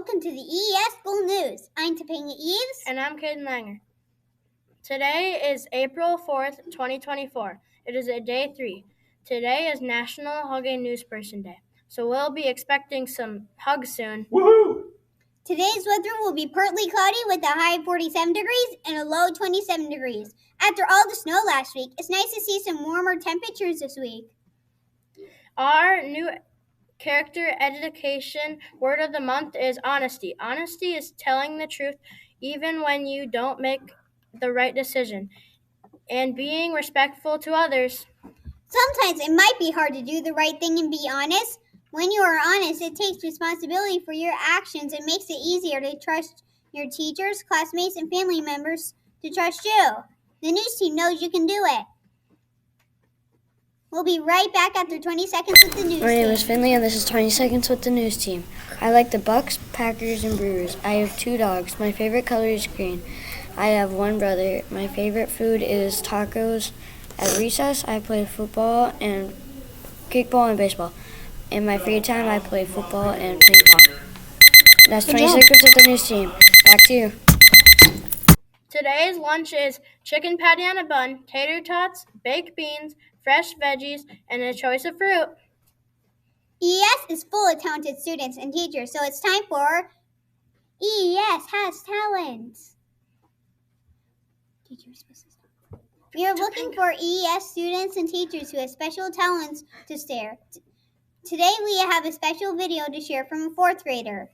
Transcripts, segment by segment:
welcome to the EES School News. I'm Topanga Eves. And I'm Caden Langer. Today is April 4th, 2024. It is day 3. Today is National Hug a Newsperson Day, so we'll be expecting some hugs soon. Woohoo! Today's weather will be partly cloudy with a high of 47 degrees and a low 27 degrees. After all the snow last week, it's nice to see some warmer temperatures this week. Our new character education word of the month is honesty. Honesty is telling the truth even when you don't make the right decision and being respectful to others. Sometimes it might be hard to do the right thing and be honest. When you are honest, it takes responsibility for your actions and makes it easier to trust your teachers, classmates, and family members to trust you. The news team knows you can do it. We'll be right back after 20 seconds with the news team. My name is Finley, and this is 20 Seconds with the News Team. I like the Bucks, Packers, and Brewers. I have 2 dogs. My favorite color is green. I have 1 brother. My favorite food is tacos. At recess, I play football and kickball and baseball. In my free time, I play football and ping pong. That's 20 Seconds with the News Team. Back to you. Today's lunch is chicken patty on a bun, tater tots, baked beans, fresh veggies, and a choice of fruit. EES is full of talented students and teachers, so it's time for EES Has Talent. We are looking for EES students and teachers who have special talents to share. Today we have a special video to share from a 4th grader.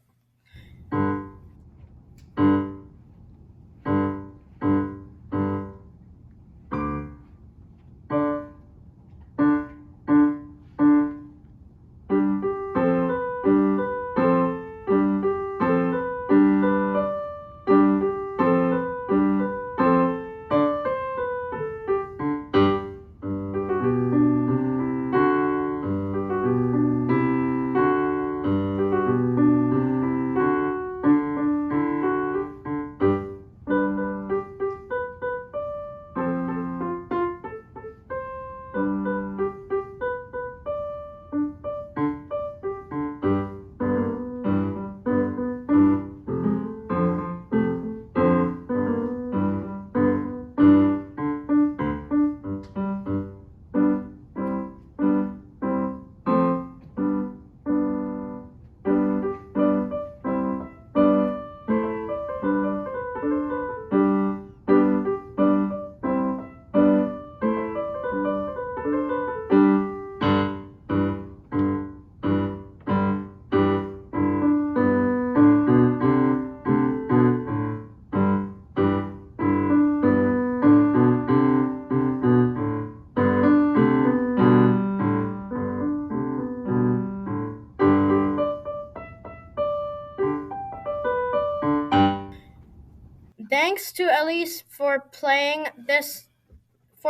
Thanks to Ellis for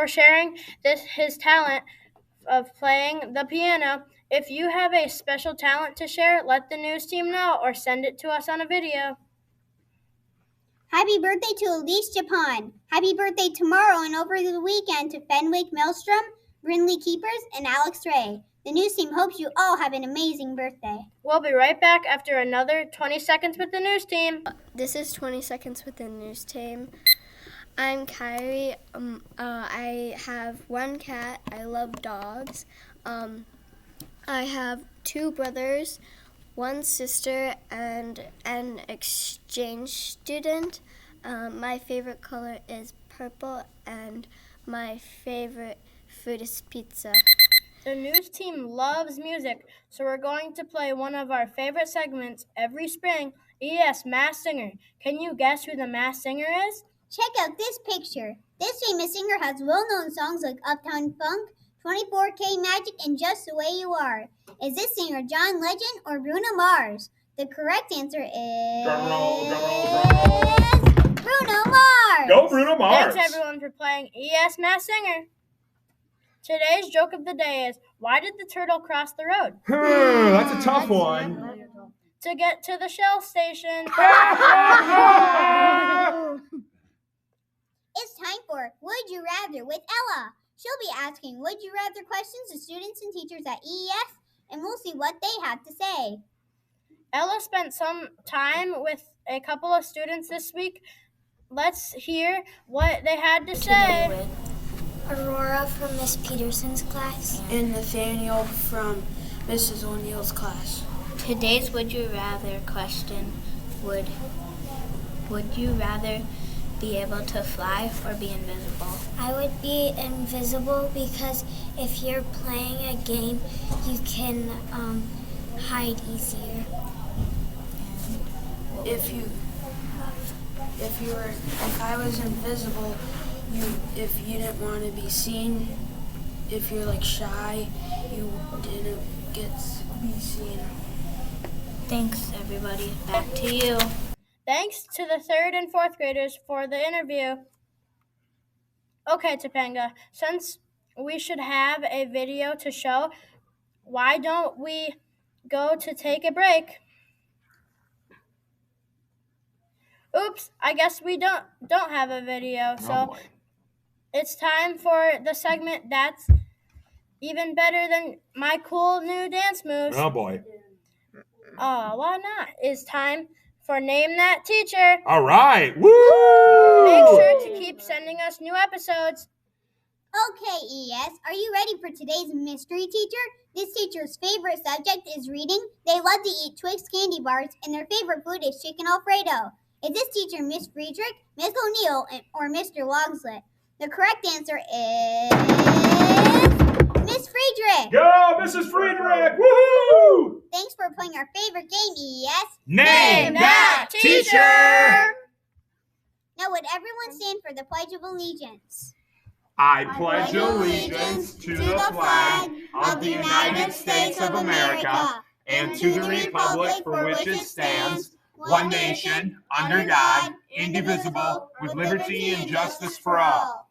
sharing his talent of playing the piano. If you have a special talent to share, let the news team know or send it to us on a video. Happy birthday to Ellis Japan. Happy birthday tomorrow and over the weekend to Fenwick Maelstrom, Brindley Keepers, and Alex Ray. The news team hopes you all have an amazing birthday. We'll be right back after another 20 Seconds with the news team. This is 20 Seconds with the News Team. I'm Kyrie. I have 1 cat. I love dogs. I have 2 brothers, 1 sister, and an exchange student. My favorite color is purple, and my favorite food is pizza. The news team loves music, so we're going to play one of our favorite segments every spring, EES Masked Singer. Can you guess who the masked singer is? Check out this picture. This famous singer has well-known songs like Uptown Funk, 24K Magic, and Just the Way You Are. Is this singer John Legend or Bruno Mars? The correct answer is Bruno Mars. Go Bruno Mars! Thanks everyone for playing EES Masked Singer. Today's joke of the day is, why did the turtle cross the road? That's a tough one. To get to the Shell station. It's time for Would You Rather with Ella. She'll be asking Would You Rather questions to students and teachers at EES, and we'll see what they have to say. Ella spent some time with a couple of students this week. Let's hear what they had to say. Aurora from Miss Peterson's class. And Nathaniel from Mrs. O'Neill's class. Today's Would You Rather question would you rather be able to fly or be invisible? I would be invisible because if you're playing a game, you can hide easier. If I was invisible, if you didn't want to be seen, if you're like shy, you didn't get to be seen. Thanks, everybody. Back to you. Thanks to the 3rd and 4th graders for the interview. Okay, Topanga, since we should have a video to show, why don't we go to take a break? Oops, I guess we don't have a video, so it's time for the segment that's even better than my cool new dance moves. Oh boy. Oh, why not? It's time for Name That Teacher. All right. Woo! Make sure to keep sending us new episodes. Okay, ES, are you ready for today's mystery teacher? This teacher's favorite subject is reading. They love to eat Twix candy bars, and their favorite food is chicken Alfredo. Is this teacher Miss Friedrich, Miss O'Neill, or Mr. Longslet? The correct answer is Miss Friedrich. Go, Mrs. Friedrich! Woohoo! Thanks for playing our favorite game, ES. Name that teacher! Now would everyone stand for the Pledge of Allegiance? I pledge allegiance to the flag of the United States of America and to the republic for which it stands, one nation, under God, indivisible, with liberty and justice for all.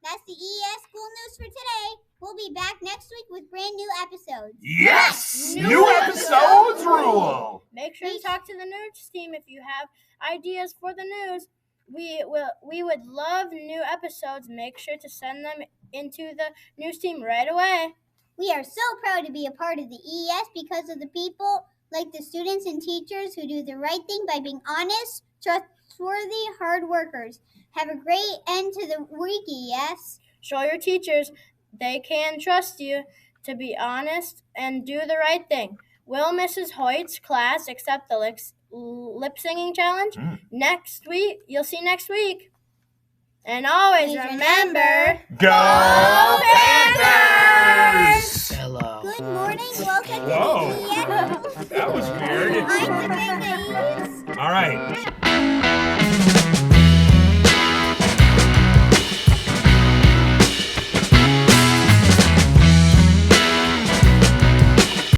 That's the ES School News for today. We'll be back next week with brand new episodes. Yes! New episodes rule! Make sure to talk to the news team if you have ideas for the news. We would love new episodes. Make sure to send them into the news team right away. We are so proud to be a part of the ES because of the people like the students and teachers who do the right thing by being honest, trustworthy, hard workers. Have a great end to the week, ES. Show your teachers they can trust you to be honest and do the right thing. Will Mrs. Hoyt's class accept the lip singing challenge? Next week, you'll see next week. And always remember, Go Panthers! Hello. Good morning, welcome Whoa. to the ES. That was weird. I'm Topanga ES. All right.